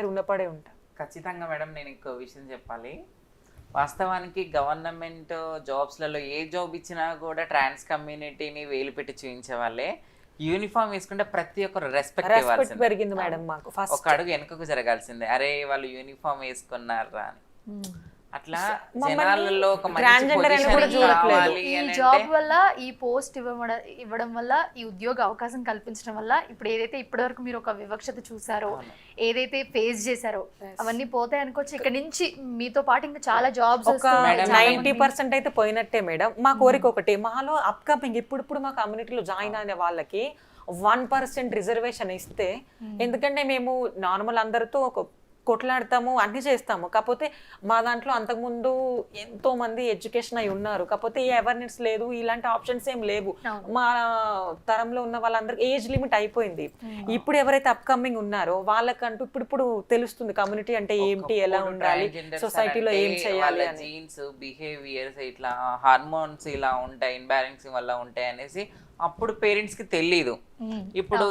రుణపడే ఉంటాం. ఖచ్చితంగా మేడం, నేను ఇంకో విషయం చెప్పాలి. వాస్తవానికి గవర్నమెంట్ జాబ్స్లలో ఏ జాబ్ ఇచ్చినా కూడా ట్రాన్స్ కమ్యూనిటీని వేలు పెట్టి చూపించే వాళ్ళే. యూనిఫామ్ వేసుకుంటే ప్రతి ఒక్కరు రెస్పెక్ట్ ఇవ్వాల్సిందే. పెరిగింది మేడం మాకు. ఒక అడుగు వెనుకకు జరగాల్సిందే, అరే వాళ్ళు యూనిఫామ్ వేసుకున్నారా అని. అట్లా జనాలలో ఒక మంచి పొజిషన్ కావాలి ఈ అని జాబ్ వల్ల, ఈ పోస్ట్ ఇవ్వడం వల్ల, ఈ ఉద్యోగ అవకాశం కల్పించడం వల్ల ఇప్పుడు ఏదైతే ఇప్పటివరకు మీరు ఒక వివక్షత చూసారో, ఏదైతే ఫేస్ చేశారో అవన్నీ పోతాయి అనుకోవచ్చు. ఇక్కడ నుంచి మీతో పాటు ఇంకా చాలా జాబ్స్ 90% అయితే పోయినట్టే మేడం. మా కోరిక ఒకటి, మాలో అప్కమింగ్ ఇప్పుడు మా కమ్యూనిటీలో జాయిన్ అయిన వాళ్ళకి 1% రిజర్వేషన్ ఇస్తే, ఎందుకంటే మేము నార్మల్ అందరితో ఒక కొట్లాడతాము, అన్ని చేస్తాము. కాకపోతే మా దాంట్లో అంతకుముందు ఎంతో మంది ఎడ్యుకేషన్ అయి ఉన్నారు, కాకపోతే ఏ అవేర్నెస్ లేదు, ఇలాంటి ఆప్షన్స్ ఏం లేవు. మా తరంలో ఉన్న వాళ్ళందరికీ ఏజ్ లిమిట్ అయిపోయింది. ఇప్పుడు ఎవరైతే అప్కమింగ్ ఉన్నారో వాళ్ళకంటూ ఇప్పుడు తెలుస్తుంది కమ్యూనిటీ అంటే ఏంటి, ఎలా ఉండాలి, సొసైటీలో ఏం చేయాలి అని. జీన్స్, బిహేవియర్స్, ఇట్లా హార్మోన్స్ ఇలా ఉంటాయి, ఇన్బ్యాలెన్సింగ్ వల్ల ఉంటాయి అనేసి అప్పుడు పేరెంట్స్ కి తెలీదు. ఇప్పుడు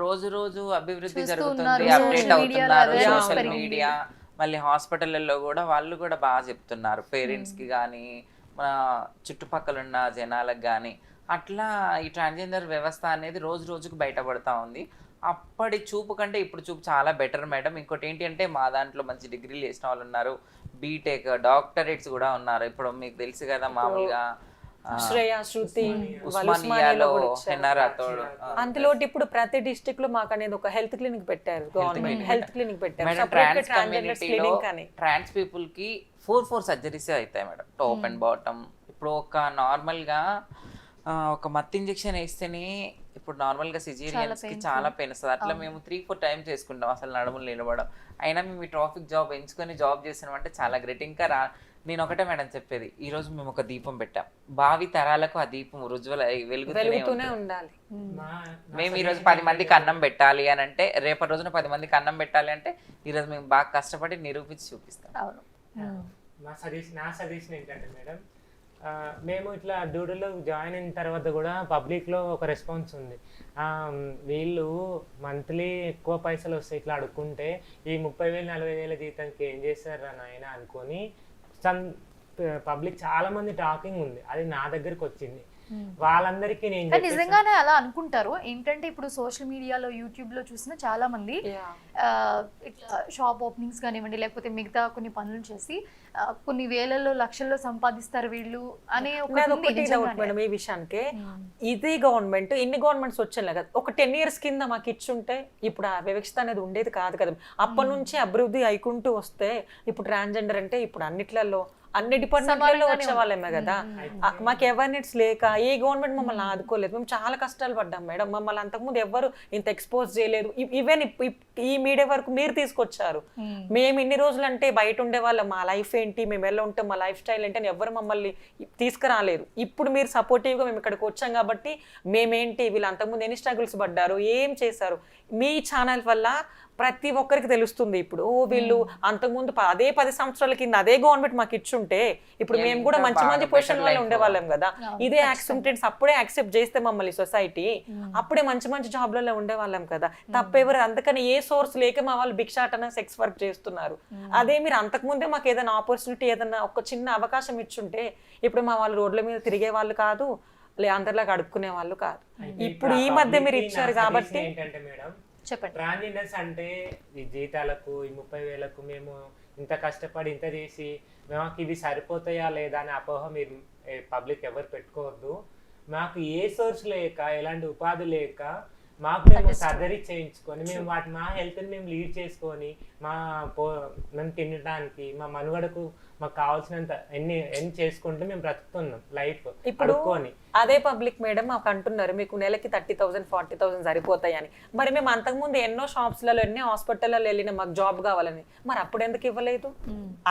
రోజు రోజు అభివృద్ధి జరుగుతుంది, అప్డేట్ అవుతున్నారు, సోషల్ మీడియా, మళ్ళీ హాస్పిటల్లో కూడా వాళ్ళు కూడా బాగా చెప్తున్నారు పేరెంట్స్ కి కానీ మన చుట్టుపక్కల ఉన్న జనాలకు కానీ. అట్లా ఈ ట్రాన్స్జెండర్ వ్యవస్థ అనేది రోజు రోజుకు బయటపడతా ఉంది. అప్పటి చూపు కంటే ఇప్పుడు చూపు చాలా బెటర్ మేడం. ఇంకోటి ఏంటి అంటే మా దాంట్లో మంచి డిగ్రీలు చేసిన వాళ్ళు ఉన్నారు, బీటెక్, డాక్టరేట్స్ కూడా ఉన్నారు. ఇప్పుడు మీకు తెలుసు కదా, మామూలుగా శ్రేయ, శృతి, అందులో ఇప్పుడు ప్రతి డిస్ట్రిక్ట్ లో మాకు అనేది ఒక హెల్త్ క్లినిక్ పెట్టారు, గవర్నమెంట్ హెల్త్ క్లినిక్ పెట్టారు. ట్రాన్స్ పీపుల్ కి 4 సర్జరీస్ అవుతాయి మేడం, టాప్ అండ్ బాటమ్. ఇప్పుడు ఒక నార్మల్ గా ఒక మత్తు ఇంజెక్షన్ వేస్తేనే ఇప్పుడు నార్మల్ గా సిజేరియన్స్ కి చాలా పెయిన్ వస్తుంది. అట్లా మేము 3-4 టైమ్స్ చేసుకుంటాం అసలు నడుములు నిలబడం. అయినా మేము ఈ ట్రాఫిక్ జాబ్ ఎంచుకొని జాబ్ చేస్తున్నాం అంటే చాలా గ్రేట్. ఇంకా నేను ఒకటే మేడం చెప్పేది, ఈ రోజు మేము ఒక దీపం పెట్టాం, భావి తరాలకు ఆ దీపం వెలుగుతూనే ఉండాలి. మేము ఈ రోజు 10 మందికి అన్నం పెట్టాలి అని అంటే, రేపటి రోజున 10 మందికి అన్నం పెట్టాలి అంటే ఈ రోజు మేము బాగా కష్టపడి నిరూపించి చూపిస్తాం. నా సజెషన్ ఏంటంటే మేడం, మేము ఇట్లా డ్యూటీలో జాయిన్ అయిన తర్వాత కూడా పబ్లిక్లో ఒక రెస్పాన్స్ ఉంది. వీళ్ళు మంత్లీ ఎక్కువ పైసలు వస్తాయి ఇట్లా అడుక్కుంటే ఈ 30,000-40,000 జీతానికి ఏం చేస్తారు అని ఆయన అనుకొని పబ్లిక్ చాలా మంది టాకింగ్ ఉంది. అది నా దగ్గరికి వచ్చింది. వాళ్ళందరికీ నేను నిజంగానే అలా అనుకుంటారు. ఏంటంటే ఇప్పుడు సోషల్ మీడియాలో, యూట్యూబ్ లో చూసిన చాలా మంది షాప్ ఓపెనింగ్స్ కానివ్వండి, లేకపోతే మిగతా కొన్ని పనులు చేసి కొన్ని వేలలో లక్షల్లో సంపాదిస్తారు వీళ్ళు అనే మేడం. ఈ విషయానికి ఇదే గవర్నమెంట్, ఇన్ని గవర్నమెంట్స్ వచ్చాయి కదా, ఒక 10 years కింద మాకు ఇచ్చుంటే ఇప్పుడు ఆ వివక్షత అనేది ఉండేది కాదు కదా. అప్పటి నుంచి అభివృద్ధి అయికుంటూ వస్తే ఇప్పుడు ట్రాన్స్జెండర్ అంటే ఇప్పుడు అన్నిట్లలో అన్ని డిపార్ట్మెంట్లలో వచ్చే వాళ్ళమే కదా. మాకు అవేర్నెస్ లేక ఏ గవర్నమెంట్ మమ్మల్ని ఆదుకోలేదు. మేము చాలా కష్టాలు పడ్డాం మేడం. మమ్మల్ని అంతకుముందు ఎవ్వరు ఇంత ఎక్స్పోజ్ చేయలేదు. ఈవెన్ ఈ మీడియా వరకు మీరు తీసుకొచ్చారు. మేము ఇన్ని రోజులు అంటే బయట ఉండే వాళ్ళం, మా లైఫ్ ఏంటి, మేము ఎలా ఉంటాం, మా లైఫ్ స్టైల్ ఏంటి అని ఎవ్వరు మమ్మల్ని తీసుకురాలేదు. ఇప్పుడు మీరు సపోర్టివ్గా మేము ఇక్కడికి వచ్చాం కాబట్టి మేమేంటి, వీళ్ళు అంతకుముందు ఎన్ని స్ట్రగుల్స్ పడ్డారు, ఏం చేశారు, మీ ఛానల్ వల్ల ప్రతి ఒక్కరికి తెలుస్తుంది. ఇప్పుడు వీళ్ళు అంతకుముందు అదే 10 సంవత్సరాల కింద అదే గవర్నమెంట్ మాకు ఇచ్చుంటే ఇప్పుడు మేము కూడా మంచి మంచి పొజిషన్ వల్ల ఉండేవాళ్ళం కదా. ఇదే యాక్సెప్టెన్స్ అప్పుడే యాక్సెప్ట్ చేస్తే మమ్మల్ని సొసైటీ, అప్పుడే మంచి మంచి జాబ్లలో ఉండేవాళ్ళం కదా. తప్పెవరు, అందుకని ఏ సోర్స్ లేక మా వాళ్ళు భిక్షాటన, సెక్స్ వర్క్ చేస్తున్నారు. అదే మీరు అంతకుముందే మాకు ఏదైనా ఆపర్చునిటీ, ఏదైనా ఒక చిన్న అవకాశం ఇచ్చుంటే ఇప్పుడు మా వాళ్ళు రోడ్ల మీద తిరిగే వాళ్ళు కాదు, అందరిలాగా అడుక్కునే వాళ్ళు కాదు. ఇప్పుడు ఈ మధ్య మీరు ఇచ్చారు కాబట్టి చెప్పండి. ట్రాన్స్జెండర్స్ అంటే ఈ జీతాలకు, ఈ 30,000కు మేము ఇంత కష్టపడి ఇంత చేసి మాకు ఇవి సరిపోతాయా లేదా అనే అపోహ మీరు పబ్లిక్ ఎవరు పెట్టుకోవద్దు. మాకు ఏ సోర్స్ లేక, ఎలాంటి ఉపాధి లేక మాకు మేము సర్జరీ చేయించుకొని మేము మా హెల్త్ని మేము లీడ్ చేసుకొని మేము తినడానికి, మా మనుగడకు మాకు కావాల్సినంత ఎన్ని చేసుకుంటూ మేము బ్రతుకుతున్నాం లైఫ్. ఇప్పుడు అదే పబ్లిక్ మేడం మాకు అంటున్నారు మీకు నెలకి 30,000 40,000 సరిపోతాయని. మరి మేము అంతకుముందు ఎన్నో షాప్స్లలో, ఎన్నో హాస్పిటల్లో వెళ్ళిన మాకు జాబ్ కావాలని, మరి అప్పుడు ఎందుకు ఇవ్వలేదు?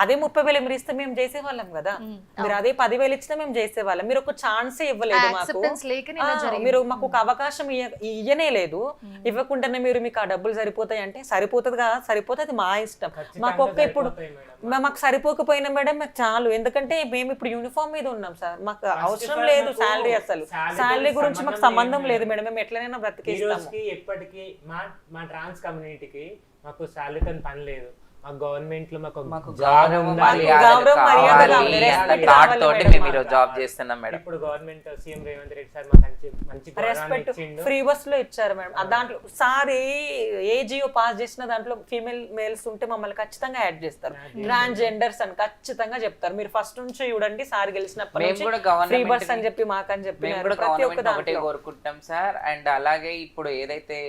అదే 30,000 మీరు ఇస్తే మేము చేసేవాళ్ళం కదా. మీరు అదే 10,000 ఇచ్చినా మేము చేసేవాళ్ళం. మీరు ఒక ఛాన్సే ఇవ్వలేదు మాకు. మీరు మాకు ఒక అవకాశం ఇయ్యనే లేదు. ఇవ్వకుండానే మీరు మీకు ఆ డబ్బులు సరిపోతాయి అంటే సరిపోతుంది కదా, సరిపోతుంది మా ఇష్టం. మాకు ఒక్క ఇప్పుడు మాకు సరిపోకపోయినా మేడం మాకు చాలు. ఎందుకంటే మేము ఇప్పుడు యూనిఫామ్ మీద ఉన్నాం సార్, మాకు అవసరం లేదు శాలరీ. అసలు శాలరీ గురించి మాకు సంబంధం లేదు మేడం. మేము ఎట్లనైనా బ్రతికేస్తాము. ఎప్పటికీ మా ట్రాన్స్ కమ్యూనిటీకి, మా మాకు శాలరీతో పని లేదు, మాకు గవర్నమెంట్ లో మాకు మాకు జాబ్ గౌరవం ఉండాలి, గౌరవం, మర్యాద కావాలి కావాలి, అన్న respect థాట్ కావాలి తోటి మేడం. మేము ఈరోజు జాబ్ చేస్తున్నాం మేడం. ఇప్పుడు government CM Revanth Reddy sir మాకు మంచి గౌరవాన్ని రెస్పెక్ట్ ఇచ్చిండు. ఫ్రీ బస్ లో ఇచ్చారు మేడం. దాంట్లో సార్ ఏ జియో పాస్ చేసిన దాంట్లో ఫీమేల్ మేల్స్ ఉంటే మమ్మల్ని ఖచ్చితంగా యాడ్ చేస్తారు. ట్రాన్స్జెండర్స్ అని ఖచ్చితంగా చెప్తారు. మీరు ఫస్ట్ నుంచి చూడండి, సార్ గెలిచినప్పటి మేము నుంచి కూడా ఫ్రీ గవర్నమెంట్ బస్ అని చెప్పి మాకని మేము చెప్పినారు. కూడా ప్రతి ఒక్క గవర్నమెంట్ ఒకటే దాంట్లో కోరుకుంటాం సార్. అండ్ అలాగే ఇప్పుడు ఏదైతే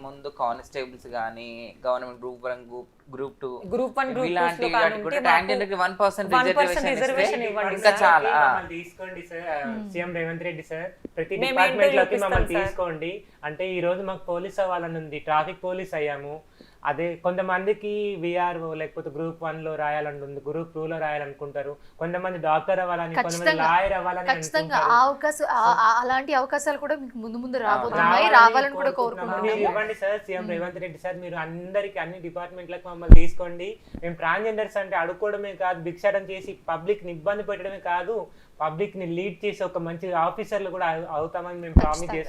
ముందు కానిస్టేబుల్స్ కానీ గవర్నమెంట్ గ్రూప్ 2 గ్రూప్ 1 గ్రూప్ 2 ఇలాంటి లో వాటికి కూడా ట్రాన్స్జెండర్ కి 1% 1% రిజర్వేషన్ రిజర్వేషన్ ఇస్తే ఇవ్వండి ఇంకా చాలా మమ్మల్ని తీసుకోండి sir, CM Revanth Reddy sir ప్రతి మేము డిపార్ట్మెంట్ ఏంటో లోకి మమ్మల్ని చూపిస్తాం సార్. తీసుకోండి. అంటే ఈ రోజు మాకు పోలీస్ అవ్వాలని ఉంది, ట్రాఫిక్ పోలీస్ అయ్యాము. అదే కొంతమందికి విఆర్ఓ లేకపోతే గ్రూప్ 1 లో రాయాలని ఉంది, గ్రూప్ 2 లో రాయాలనుకుంటారు, కొంతమంది డాక్టర్ అవ్వాలని, కొంతమంది లాయర్ అవ్వాలని ఖచ్చితంగా అనుకుంటారు. ఆ అవకాశం అలాంటి అవకాశాలు కూడా మీకు ముందు ముందు రాబోతున్నాయి, రావాలని రావాలని కూడా కోరుకుంటున్నాము. మీరు కోరుకుంటున్నాము. ఇవ్వండి sir, CM Revanth Reddy sir, మీరు అందరికి అన్ని డిపార్ట్మెంట్లకు మమ్మల్ని తీసుకోండి. మేము ట్రాన్స్జెండర్స్ అంటే అడుక్కోవడమే కాదు, భిక్షాటం చేసి పబ్లిక్ ని ఇబ్బంది పెట్టడమే కాదు, పబ్లిక్ ని లీడ్ చేసి ఒక మంచి ఆఫీసర్లు కూడా అవుతామని మేము ప్రామిస్ చేస్తున్నాం.